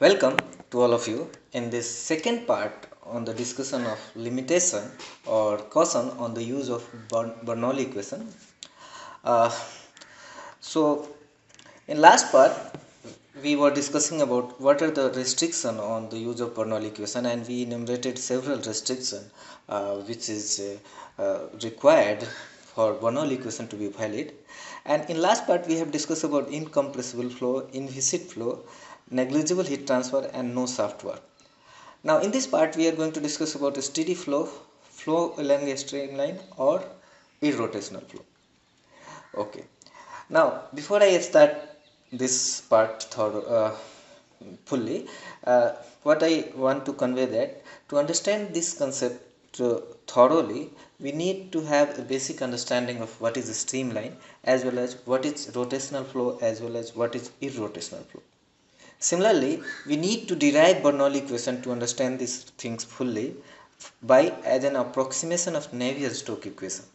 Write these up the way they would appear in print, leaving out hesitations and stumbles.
Welcome to all of you in this second part on the discussion of limitation or caution on the use of Bernoulli equation. Uh, so, in last part, we were discussing about what are the restrictions on the use of Bernoulli equation, and we enumerated several restrictions which is required for Bernoulli equation to be valid. And in last part, we have discussed about incompressible flow, inviscid flow, negligible heat transfer, and no shaft work. Now, in this part, we are going to discuss about a steady flow, flow along a streamline, or irrotational flow. Okay. Now, before I start this part fully, what I want to convey that to understand this concept thoroughly, we need to have a basic understanding of what is a streamline as well as what is rotational flow as well as what is irrotational flow. Similarly, we need to derive Bernoulli equation to understand these things fully by as an approximation of Navier-Stokes equation.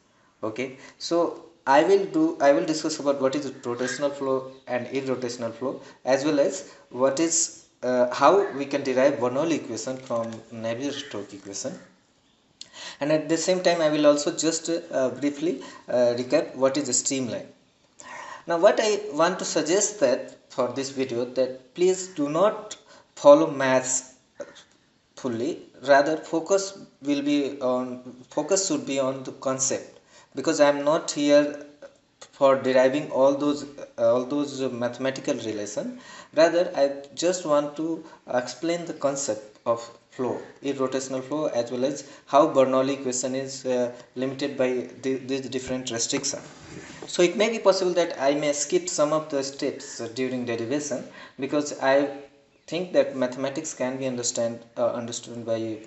Okay, so I will discuss about what is rotational flow and irrotational flow as well as what is how we can derive Bernoulli equation from Navier-Stokes equation. And at the same time, I will also just briefly recap what is a streamline. Now, what I want to suggest that for this video that please do not follow maths fully. Rather, focus should be on the concept, because I am not here for deriving all those mathematical relation. Rather, I just want to explain the concept of flow, irrotational flow, as well as how Bernoulli equation is limited by these different restrictions. So it may be possible that I may skip some of the steps during derivation, because I think that mathematics can be understood by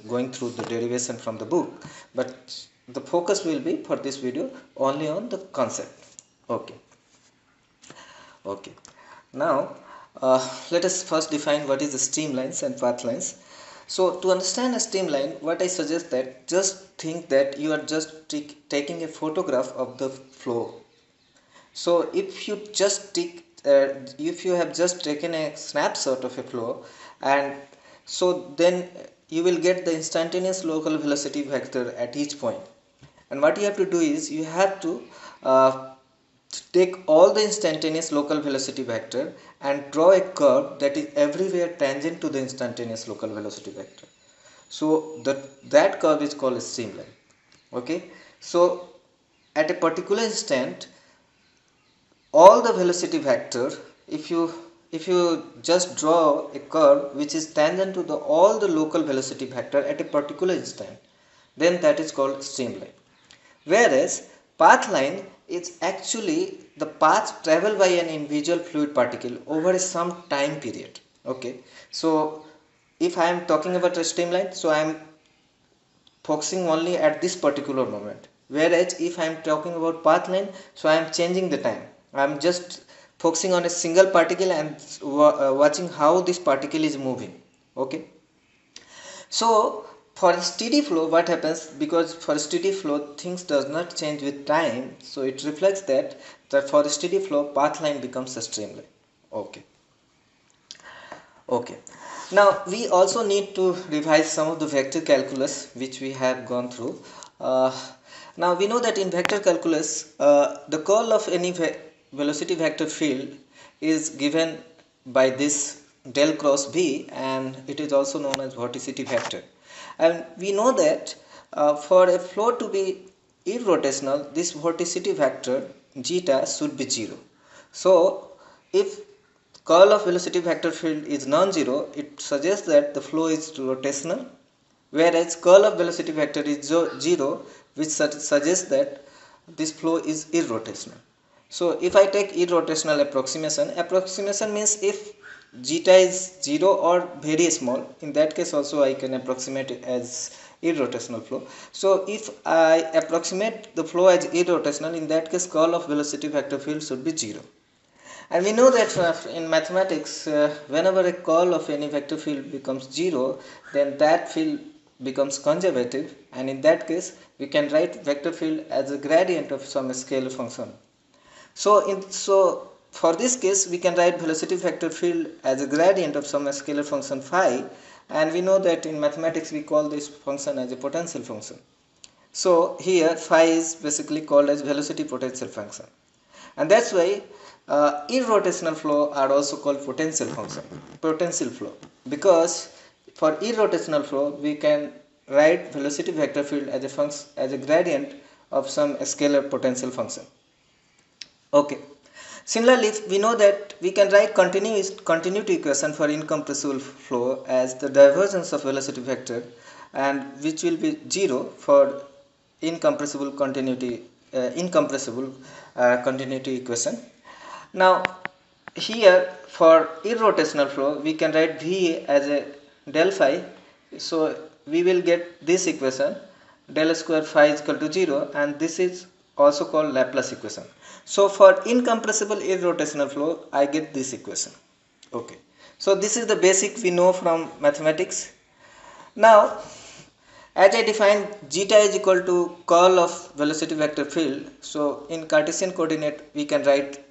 going through the derivation from the book, but the focus will be for this video only on the concept. Okay. Now let us first define what is the streamlines and pathlines. So to understand a streamline, what I suggest that just think that you are just taking a photograph of the flow. So if you have just taken a snapshot of a flow, and so then you will get the instantaneous local velocity vector at each point. And what you have to do is you have to take all the instantaneous local velocity vector and draw a curve that is everywhere tangent to the instantaneous local velocity vector. So that curve is called a streamline. Okay, so at a particular instant, all the velocity vector, if you just draw a curve which is tangent to all the local velocity vector at a particular instant, then that is called streamline. Whereas path line is actually the path traveled by an individual fluid particle over some time period. Okay, so if I am talking about a streamline, so I am focusing only at this particular moment. Whereas if I am talking about path line, so I am changing the time. I am just focusing on a single particle and watching how this particle is moving. Okay, so for a steady flow, what happens, because for a steady flow things does not change with time, so it reflects that for a steady flow path line becomes a streamline. Okay, now we also need to revise some of the vector calculus which we have gone through. Now we know that in vector calculus the curl of any velocity vector field is given by this del cross B, and it is also known as vorticity vector. And we know that for a flow to be irrotational, this vorticity vector zeta should be 0. So if curl of velocity vector field is non-zero, it suggests that the flow is rotational, whereas curl of velocity vector is 0, which suggests that this flow is irrotational. So if I take irrotational approximation means if zeta is 0 or very small, in that case also I can approximate it as irrotational flow. So if I approximate the flow as irrotational, in that case curl of velocity vector field should be 0. And we know that in mathematics, whenever a curl of any vector field becomes 0, then that field becomes conservative, and in that case we can write vector field as a gradient of some scalar function. So for this case we can write velocity vector field as a gradient of some scalar function phi, and we know that in mathematics we call this function as a potential function. So here phi is basically called as velocity potential function, and that's why irrotational flow are also called potential flow, because for irrotational flow we can write velocity vector field as a function, as a gradient of some scalar potential function. Okay. Similarly, we know that we can write continuity equation for incompressible flow as the divergence of velocity vector, and which will be 0 for incompressible continuity equation. Now here for irrotational flow we can write V as a del phi, so we will get this equation del square phi is equal to 0, and this is also called Laplace equation. So for incompressible irrotational flow I get this equation. Okay, so this is the basic we know from mathematics. Now as I defined, zeta is equal to curl of velocity vector field, so in Cartesian coordinate we can write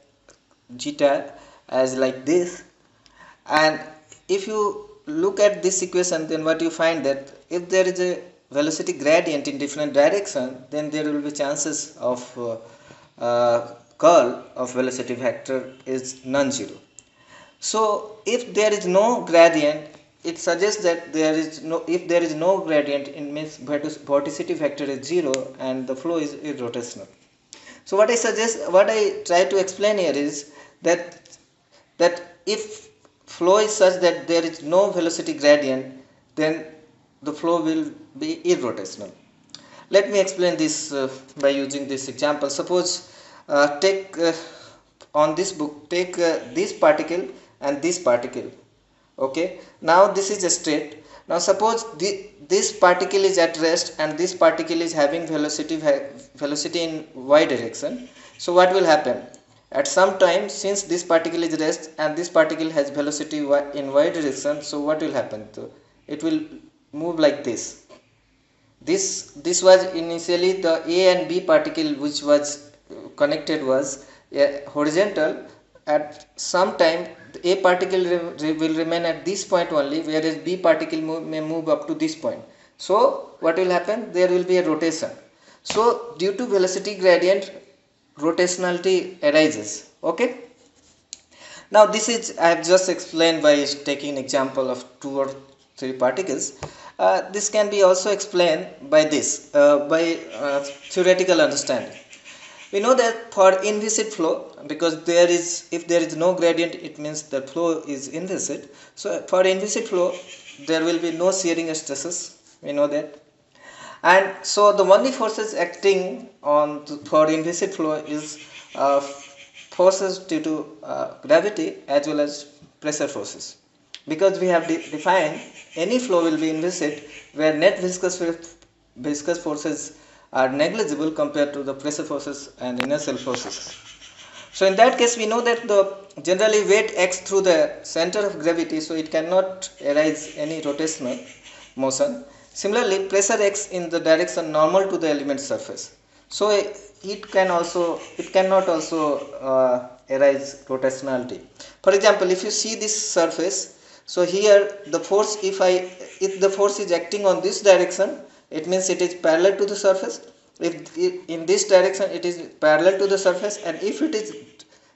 zeta as like this, and if you look at this equation, then what you find that if there is a velocity gradient in different direction, then there will be chances of curl of velocity vector is non-zero. So if there is no gradient, it suggests that if there is no gradient, it means vorticity vector is 0 and the flow is irrotational. So what I try to explain here is that if flow is such that there is no velocity gradient, then the flow will be irrotational. Let me explain this by using this example. Suppose take on this book, take this particle and this particle. Okay, now this is a straight. Now suppose this particle is at rest and this particle is having velocity in y direction. So what will happen? At some time, since this particle is rest and this particle has velocity in y direction, so what will happen? So it will move like this. This was initially the A and B particle which was connected was horizontal. At some time the A particle will remain at this point only, whereas B particle may move up to this point. So what will happen? There will be a rotation. So due to velocity gradient, rotationality arises. Okay. Now this is I have just explained by taking an example of 2 or 3 particles. This can be also explained by this by theoretical understanding. We know that for inviscid flow, because if there is no gradient, it means the flow is inviscid. So for inviscid flow there will be no shearing stresses, we know that. And so the only forces acting on for inviscid flow is forces due to gravity as well as pressure forces, because we have defined any flow will be inviscid where net viscous forces are negligible compared to the pressure forces and inertial forces. So in that case we know that the generally weight acts through the center of gravity, so it cannot arise any rotational motion. Similarly, pressure acts in the direction normal to the element surface, so it cannot also arise rotationality. For example, if you see this surface, so here the force, if the force is acting on this direction, it means it is parallel to the surface. If in this direction it is parallel to the surface, and if it is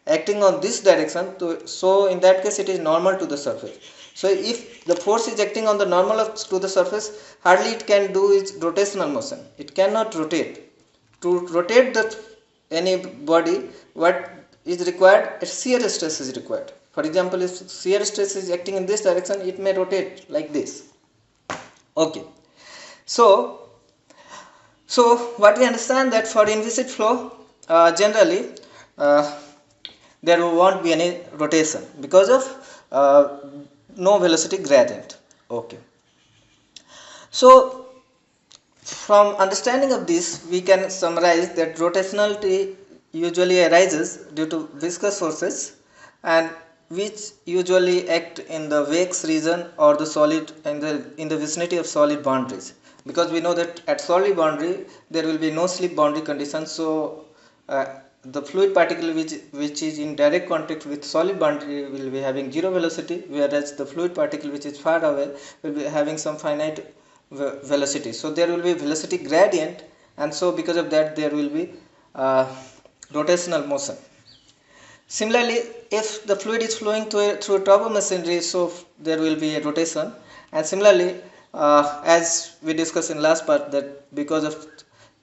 acting on this direction, so in that case it is normal to the surface. So if the force is acting on the normal to the surface, hardly it can do its rotational motion. It cannot rotate. To rotate any body, what is required? A shear stress is required. For example, if shear stress is acting in this direction, it may rotate like this. Okay. So what we understand that for inviscid flow, generally there won't be any rotation because of no velocity gradient. Okay. So from understanding of this, we can summarize that rotationality usually arises due to viscous forces, and which usually act in the Weck's region or the solid in the vicinity of solid boundaries, because we know that at solid boundary there will be no slip boundary condition, so the fluid particle which is in direct contact with solid boundary will be having zero velocity, whereas the fluid particle which is far away will be having some finite velocity. So there will be velocity gradient, and so because of that there will be rotational motion. Similarly, if the fluid is flowing through a turbo machinery, so there will be a rotation. And similarly, as we discussed in last part, that because of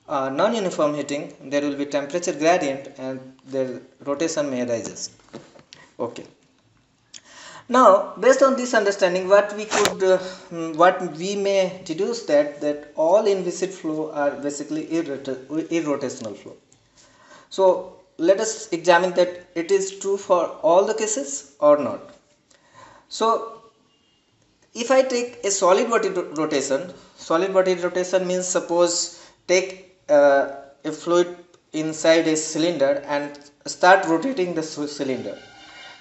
non-uniform heating, there will be temperature gradient and the rotation may arise. Okay. Now, based on this understanding, what we may deduce that all inviscid flow are basically irrotational flow. So let us examine that it is true for all the cases or not. So if I take a solid body rotation means, suppose take a fluid inside a cylinder and start rotating the cylinder.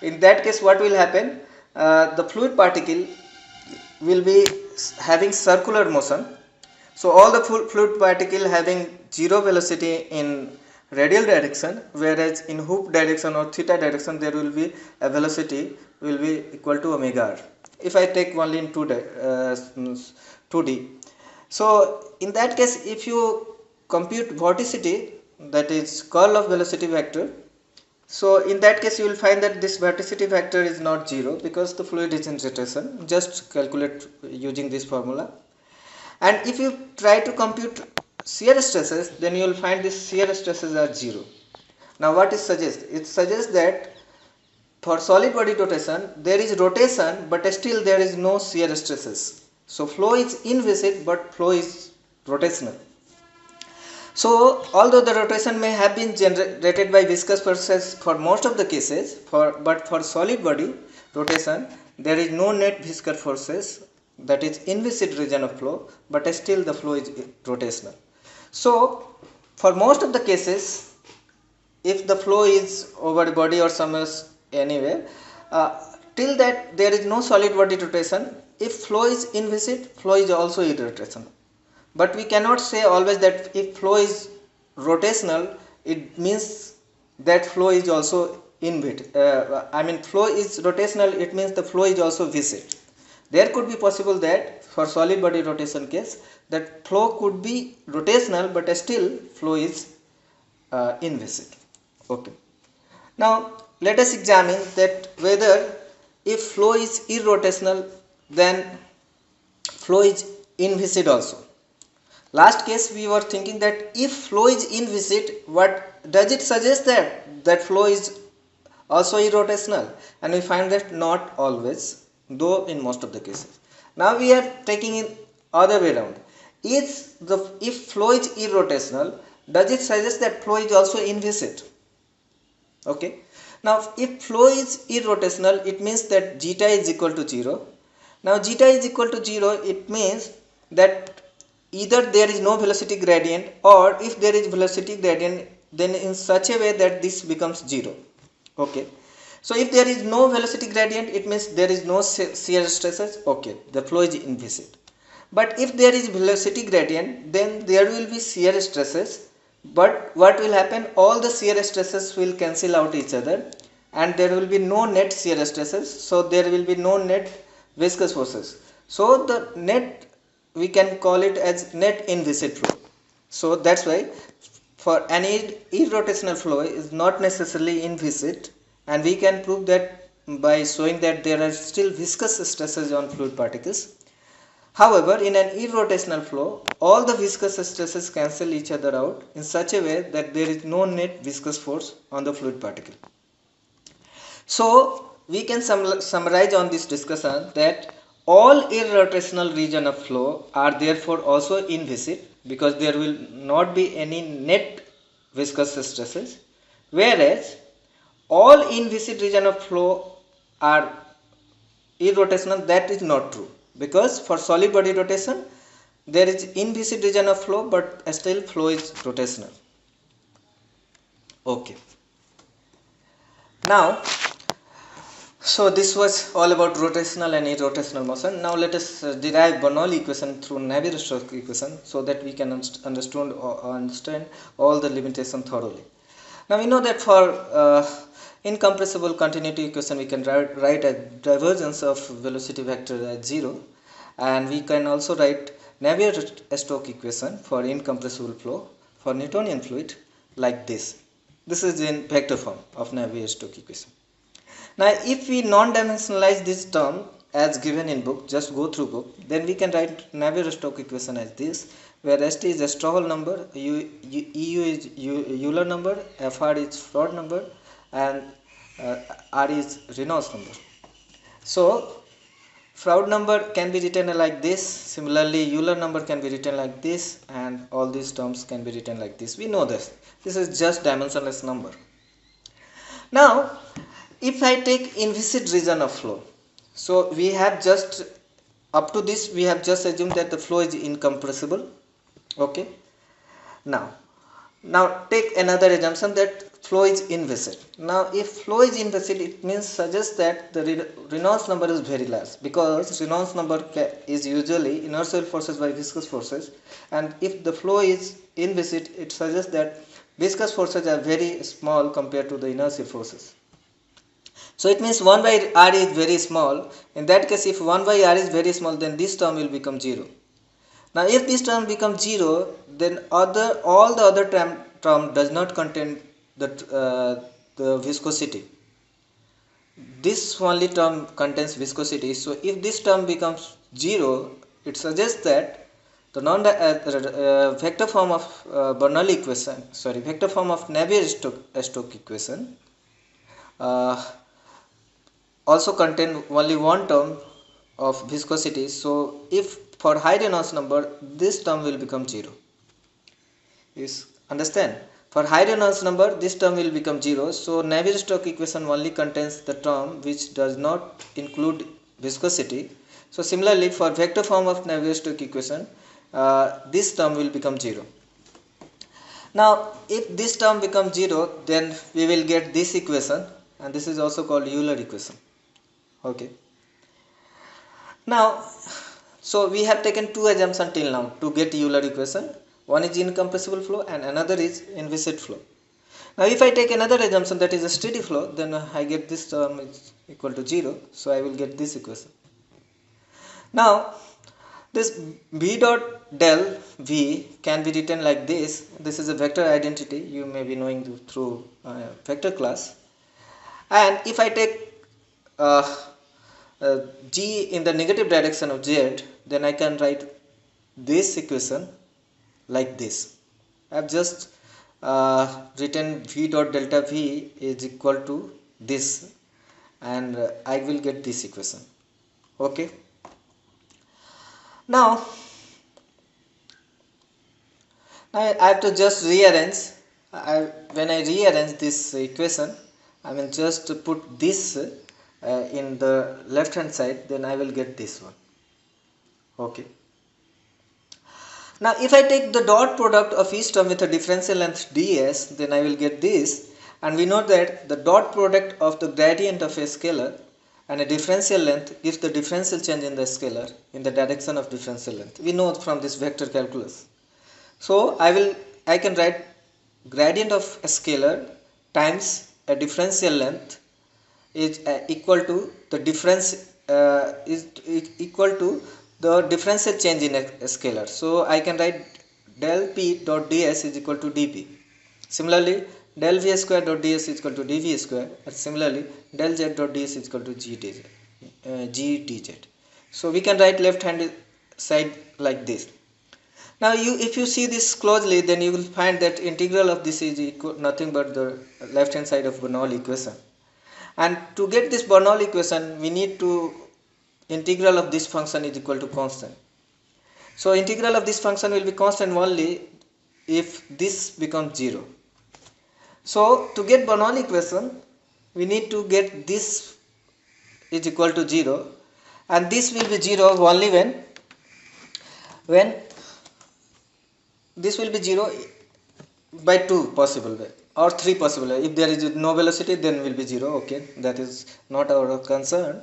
In that case, what will happen? The fluid particle will be having circular motion. So all the fluid particle having zero velocity in radial direction, whereas in hoop direction or theta direction there will be a velocity will be equal to omega r. If I take only in 2D. So in that case, if you compute vorticity, that is curl of velocity vector, so in that case you will find that this vorticity vector is not zero because the fluid is in rotation. Just calculate using this formula. And if you try to compute shear stresses, then you will find these shear stresses are zero. Now what it suggests? It suggests that for solid body rotation, there is rotation, but still there is no shear stresses. So flow is inviscid, but flow is rotational. So although the rotation may have been generated by viscous process for most of the cases, but for solid body rotation, there is no net viscous forces, that is inviscid region of flow, but still the flow is rotational. So for most of the cases, if the flow is over body or somewhere anywhere, till that there is no solid body rotation, if flow is inviscid, flow is also irrotational. But we cannot say always that if flow is rotational, it means that flow is also flow is rotational, it means the flow is also viscid. There could be possible that for solid body rotation case, that flow could be rotational, but still flow is inviscid. Okay. Now let us examine that whether if flow is irrotational, then flow is inviscid also. Last case we were thinking that if flow is inviscid, what does it suggest that flow is also irrotational? And we find that not always, though in most of the cases. Now we are taking it other way around. If flow is irrotational, does it suggest that flow is also inviscid? Okay. Now if flow is irrotational, it means that zeta is equal to 0. Now zeta is equal to 0, it means that either there is no velocity gradient, or if there is velocity gradient, then in such a way that this becomes 0. Okay. So if there is no velocity gradient, it means there is no shear stresses. Okay, the flow is inviscid. But if there is velocity gradient, then there will be shear stresses. But what will happen? All the shear stresses will cancel out each other, and there will be no net shear stresses. So there will be no net viscous forces. So the net, we can call it as net inviscid flow. So that's why for any irrotational flow is not necessarily inviscid, and we can prove that by showing that there are still viscous stresses on fluid particles. However, in an irrotational flow, all the viscous stresses cancel each other out in such a way that there is no net viscous force on the fluid particle. So we can summarize on this discussion that all irrotational region of flow are therefore also inviscid, because there will not be any net viscous stresses, whereas all inviscid region of flow are irrotational. That is not true, because for solid body rotation there is inviscid region of flow, but still flow is rotational. Okay. Now, so this was all about rotational and irrotational motion. Now let us derive Bernoulli equation through Navier-Stokes equation, so that we can understand all the limitation thoroughly. Now we know that for incompressible continuity equation we can write a divergence of velocity vector as 0, and we can also write Navier-Stokes equation for incompressible flow for Newtonian fluid like this. This is in vector form of Navier-Stokes equation. Now if we non-dimensionalize this term as given in book, just go through book, then we can write Navier-Stokes equation as this, where St is a Stokes number, EU is Euler number, Fr is Froude number, and R is Reynolds number. So Froude number can be written like this, similarly Euler number can be written like this, and all these terms can be written like this. We know this. This is just dimensionless number. Now if I take Inviscid region of flow, so we have just up to this we have just assumed that the flow is incompressible. Okay. Now take another assumption that flow is inviscid. Now if flow is inviscid, it means suggests that the Reynolds number is very large, because Reynolds number is usually inertial forces by viscous forces, and if the flow is inviscid, it suggests that viscous forces are very small compared to the inertial forces. So it means 1 by r is very small. In that case, if 1 by r is very small, then this term will become 0. Now if this term becomes 0, then all the other term does not contain the viscosity. This only term contains viscosity. So if this term becomes 0, it suggests that the vector form of Bernoulli equation, vector form of Navier-Stokes equation also contain only one term of viscosity. So if for high Reynolds number, this term will become 0. Is understand? For high Reynolds number, this term will become 0. So Navier-Stokes equation only contains the term which does not include viscosity. So similarly, for vector form of Navier-Stokes equation, this term will become 0. Now if this term becomes 0, then we will get this equation, and this is also called Euler equation. Okay. Now, so we have taken two assumptions till now to get Euler equation. One is incompressible flow and another is inviscid flow. Now if I take another assumption, that is a steady flow, then I get this term is equal to 0. So I will get this equation. Now this v dot del v can be written like this. This is a vector identity you may be knowing through vector class. And if I take g in the negative direction of z, then I can write this equation like this. I have just written v dot delta v is equal to this, and I will get this equation. Okay. Now I have to just rearrange. When I rearrange this equation, I will just put this in the left hand side, then I will get this one. Okay. Now if I take the dot product of each term with a differential length ds, then I will get this, and we know that the dot product of the gradient of a scalar and a differential length gives the differential change in the scalar in the direction of differential length. We know from this vector calculus. So I can write gradient of a scalar times a differential length is equal to the difference is equal to the differential change in a scalar. So I can write del p dot ds is equal to dp. Similarly, del v square dot ds is equal to dv square, and similarly del z dot ds is equal to g dz. So we can write left hand side like this. Now if you see this closely, then you will find that integral of this is equal nothing but the left hand side of Bernoulli equation. And to get this Bernoulli equation, we need to integral of this function is equal to constant. So integral of this function will be constant only if this becomes 0. So to get Bernoulli equation, we need to get this is equal to 0, and this will be 0 only when this will be 0 by 2 possible way or 3 possible way. If there is no velocity, then will be 0. Okay, that is not our concern.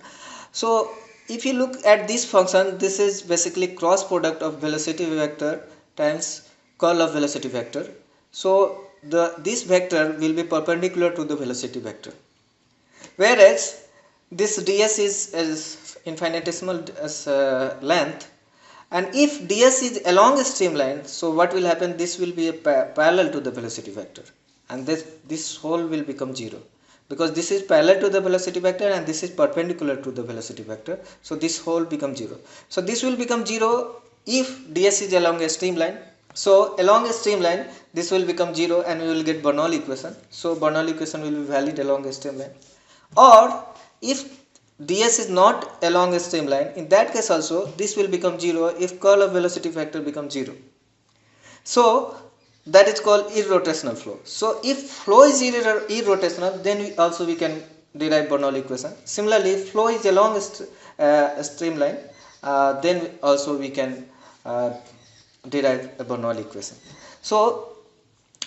So if you look at this function, this is basically cross product of velocity vector times curl of velocity vector. So this vector will be perpendicular to the velocity vector, whereas this ds is infinitesimal length, and if ds is along a streamline, so what will happen, this will be a parallel to the velocity vector, and this whole will become 0, because this is parallel to the velocity vector and this is perpendicular to the velocity vector, so this whole becomes 0. So this will become 0 if ds is along a streamline. So along a streamline this will become 0 and we will get Bernoulli equation. So Bernoulli equation will be valid along a streamline. Or if ds is not along a streamline, in that case also this will become 0 if curl of velocity vector becomes 0. So that is called irrotational flow. So if flow is irrotational, then we can derive Bernoulli equation. Similarly, if flow is along a streamline, then also we can derive a Bernoulli equation. So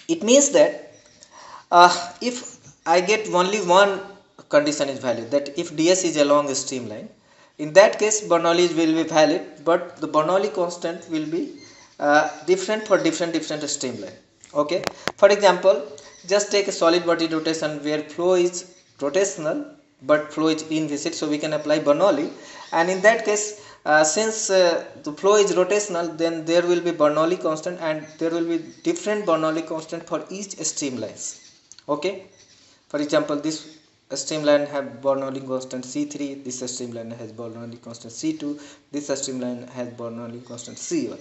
it means that if I get only one condition is valid, that if ds is along a streamline, in that case Bernoulli will be valid, but the Bernoulli constant will be different for different streamline. Okay, for example, just take a solid body rotation where flow is rotational but flow is inviscid, so we can apply Bernoulli, and in that case since the flow is rotational, then there will be Bernoulli constant and there will be different Bernoulli constant for each streamlines. Okay, for example, this streamline have Bernoulli constant C3, this streamline has Bernoulli constant C2, this streamline has Bernoulli constant C1.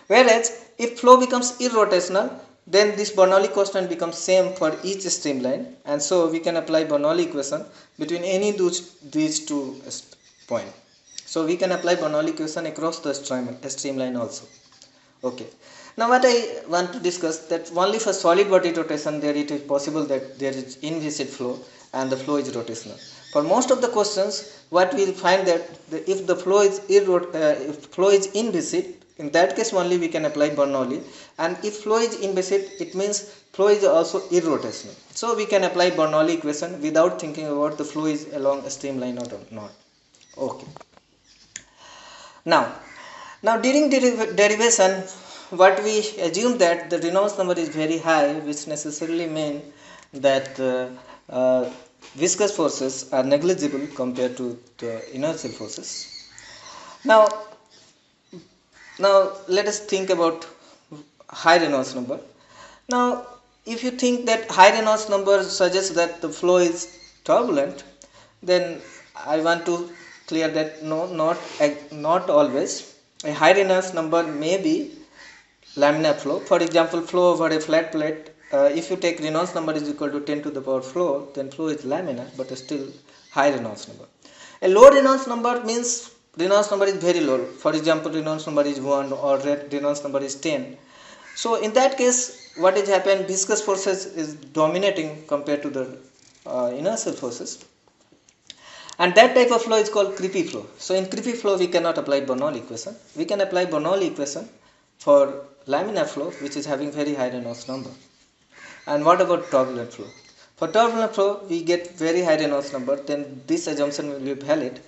Whereas if flow becomes irrotational, then this Bernoulli constant becomes same for each streamline, and so we can apply Bernoulli equation between any these two points. So we can apply Bernoulli equation across the streamline also. Okay. Now what I want to discuss, that only for solid body rotation there it is possible that there is inviscid flow and the flow is rotational. For most of the questions, what we will find that if the flow is inviscid, in that case only we can apply Bernoulli, and if flow is inviscid, it means flow is also irrotational. So we can apply Bernoulli equation without thinking about the flow is along a streamline or not. Okay. Now during derivation, what we assume that the Reynolds number is very high, which necessarily mean that viscous forces are negligible compared to the inertial forces. Now let us think about high Reynolds number. Now if you think that high Reynolds number suggests that the flow is turbulent, then I want to clear that no, not always. A high Reynolds number may be laminar flow. For example, flow over a flat plate, if you take Reynolds number is equal to 10 to the power flow, then flow is laminar but still high Reynolds number. A low Reynolds number means Reynolds number is very low. For example, Reynolds number is 1 or Reynolds number is 10. So in that case, what is happened, viscous forces is dominating compared to the inertial forces, and that type of flow is called creepy flow. So in creepy flow we cannot apply Bernoulli equation. We can apply Bernoulli equation for laminar flow, which is having very high Reynolds number. And what about turbulent flow? For turbulent flow we get very high Reynolds number, then this assumption will be valid.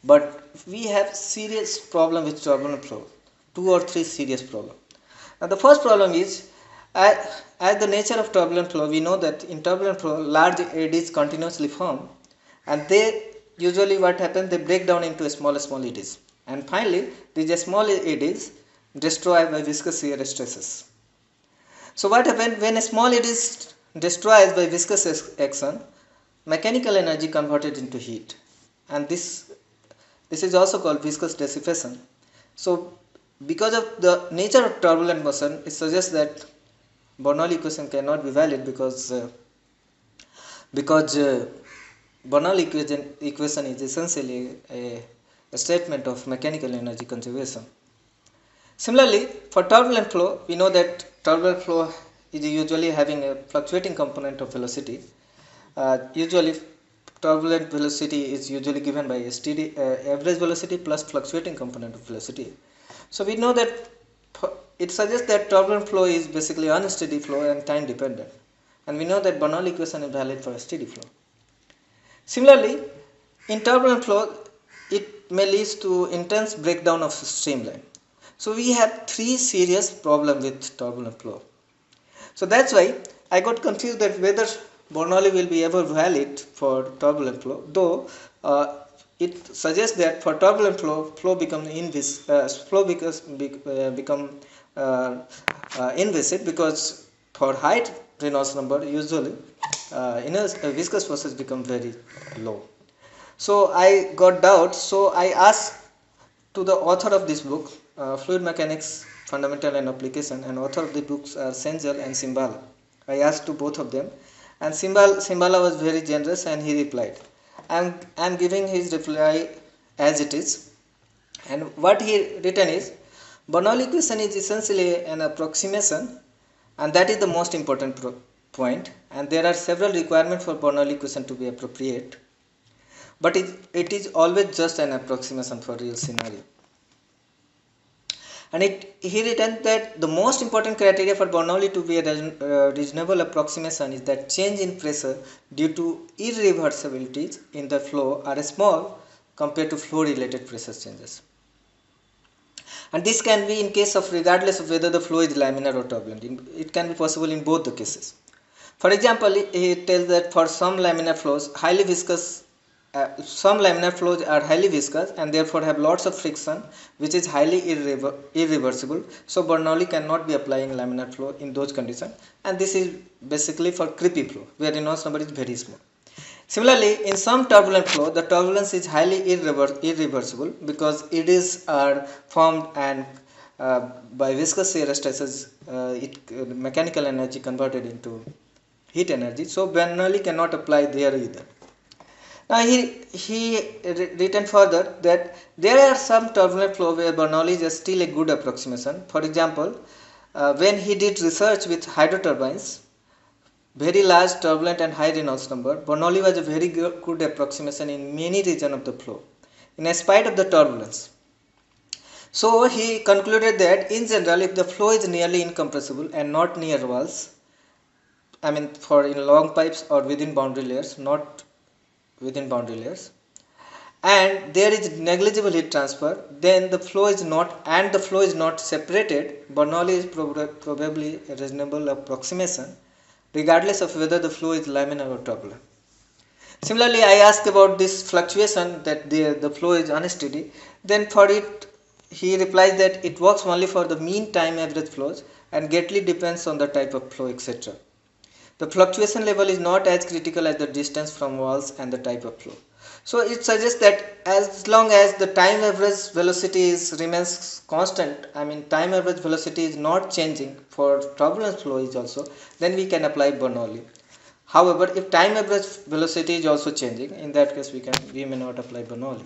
But we have serious problem with turbulent flow, 2 or 3 serious problem. Now the first problem is, as the nature of turbulent flow, we know that in turbulent flow large eddies continuously form, and they usually what happens, they break down into small eddies, and finally these small eddies destroyed by viscous shear stresses. So what happens when a small eddy is destroyed by viscous action, mechanical energy converted into heat, and this is also called viscous dissipation. So because of the nature of turbulent motion, it suggests that Bernoulli equation cannot be valid because Bernoulli equation is essentially a statement of mechanical energy conservation. Similarly, for turbulent flow, we know that turbulent flow is usually having a fluctuating component of velocity. Usually turbulent velocity is usually given by a steady average velocity plus fluctuating component of velocity. So we know that it suggests that turbulent flow is basically unsteady flow and time dependent, and we know that Bernoulli equation is valid for a steady flow. Similarly, in turbulent flow it may lead to intense breakdown of streamline. So we have 3 serious problems with turbulent flow. So that's why I got confused that whether Bernoulli will be ever valid for turbulent flow, though it suggests that for turbulent flow, flow become inviscid, because for high Reynolds number usually viscous forces become very low. So I got doubt. So I asked to the author of this book, Fluid Mechanics Fundamental and Application, and author of the books are Senzel and Simbala. I asked to both of them, and Simbala was very generous and he replied. I'm giving his reply as it is, and what he written is, Bernoulli equation is essentially an approximation, and that is the most important point, and there are several requirements for Bernoulli equation to be appropriate, but it is always just an approximation for real scenario. And he written that the most important criteria for Bernoulli to be a reasonable approximation is that change in pressure due to irreversibilities in the flow are small compared to flow related pressure changes. And this can be in case of regardless of whether the flow is laminar or turbulent. It can be possible in both the cases. For example, he tells that for some laminar flows, some laminar flows are highly viscous and therefore have lots of friction, which is highly irreversible. So Bernoulli cannot be applying laminar flow in those conditions, and this is basically for creepy flow where Reynolds number is very small. Similarly, in some turbulent flow, the turbulence is highly irreversible because eddies are formed and by viscous shear stresses, mechanical energy converted into heat energy. So Bernoulli cannot apply there either. Now he written further that there are some turbulent flow where Bernoulli is still a good approximation. For example, when he did research with hydroturbines, very large turbulent and high Reynolds number, Bernoulli was a very good approximation in many regions of the flow, in spite of the turbulence. So he concluded that in general, if the flow is nearly incompressible and not near walls, I mean for in long pipes or within boundary layers, not within boundary layers, and there is negligible heat transfer, then the flow is not separated, Bernoulli is probably a reasonable approximation, regardless of whether the flow is laminar or turbulent. Similarly, I asked about this fluctuation that the flow is unsteady. Then for it, he replies that it works only for the mean time average flows and greatly depends on the type of flow, etc. The fluctuation level is not as critical as the distance from walls and the type of flow. So it suggests that as long as the time average velocity remains constant, I mean time average velocity is not changing for turbulent flow is also, then we can apply Bernoulli. However, if time average velocity is also changing, in that case we may not apply Bernoulli.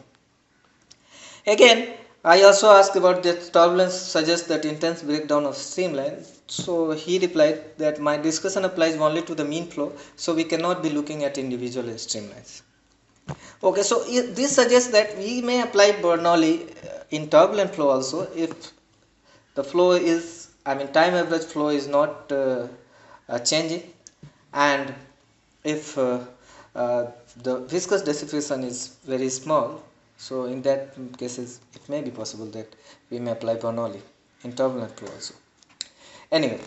Again, I also asked about that turbulence suggests that intense breakdown of streamline. So he replied that my discussion applies only to the mean flow, so we cannot be looking at individual streamlines. Okay, so this suggests that we may apply Bernoulli in turbulent flow also if the flow is, I mean time average flow is not changing, and if the viscous dissipation is very small. So in that cases, it may be possible that we may apply Bernoulli in turbulent flow also. Anyway,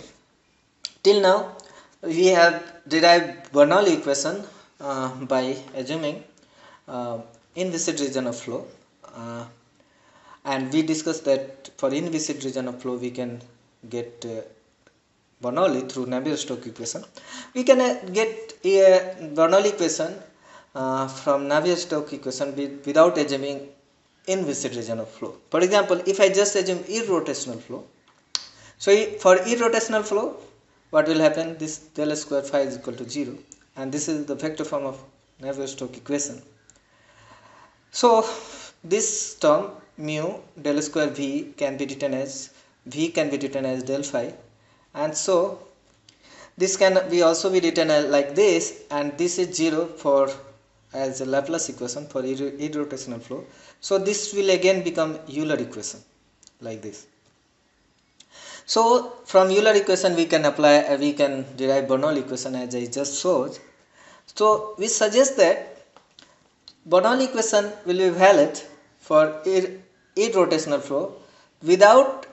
till now we have derived Bernoulli equation by assuming inviscid region of flow, and we discussed that for inviscid region of flow we can get Bernoulli through Navier-Stokes equation. We can get Bernoulli equation from Navier-Stokes equation without assuming inviscid region of flow. For example, if I just assume irrotational flow, so for irrotational flow, what will happen? This del square phi is equal to 0, and this is the vector form of Navier-Stokes equation. So this term mu del square v can be written as del phi, and so this can be also be written as like this, and this is 0 for as a Laplace equation for irrotational flow. So this will again become Euler equation like this. So from Euler equation we can derive Bernoulli equation as I just showed. So we suggest that Bernoulli equation will be valid for irrotational flow without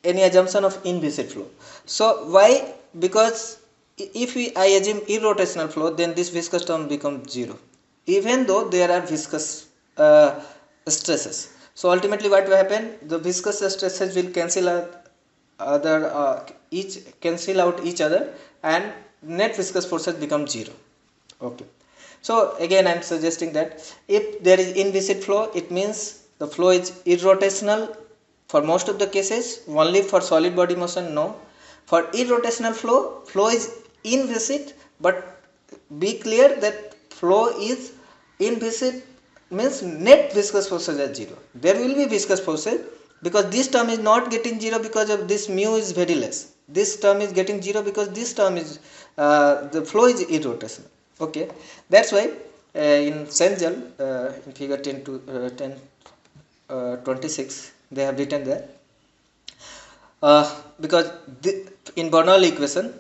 any assumption of inviscid flow. So why? Because if I assume irrotational flow, then this viscous term becomes 0, even though there are viscous stresses. So ultimately what will happen, the viscous stresses will cancel out each other, and net viscous forces become 0. Okay. So again I am suggesting that if there is inviscid flow, it means the flow is irrotational for most of the cases. Only for solid body motion, no. For irrotational flow, flow is inviscid, but be clear that flow is inviscid means net viscous forces are 0. There will be viscous forces, because this term is not getting 0 because of this mu is very less. This term is getting 0 because this term is the flow is irrotational. Okay, that's why in Sengel in figure 26 they have written that because in Bernoulli equation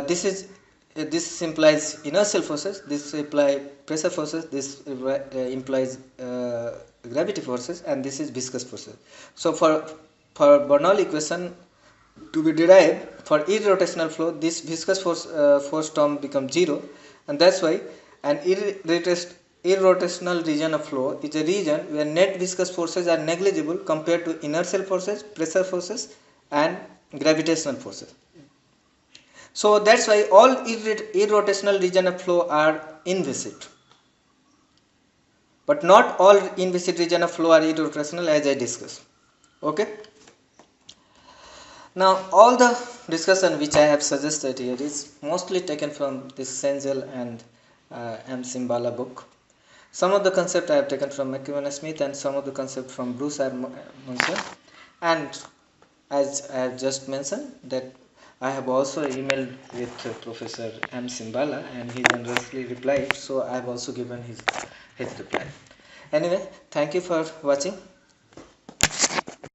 this implies inertial forces, this implies pressure forces, this implies gravity forces, and this is viscous forces. So for Bernoulli equation to be derived for irrotational flow, this viscous force term becomes 0, and that's why an irrotational region of flow is a region where net viscous forces are negligible compared to inertial forces, pressure forces, and gravitational forces. So that's why all irrotational region of flow are inviscid, but not all inviscid region of flow are irrotational, as I discussed. Okay. Now all the discussion which I have suggested here is mostly taken from this Sengel and M. Simbala book. Some of the concept I have taken from McEwen Smith, and some of the concept from Bruce R. Munson. And as I have just mentioned that I have also emailed with Professor M. Simbala, and he generously replied, so I have also given his reply. Anyway, thank you for watching.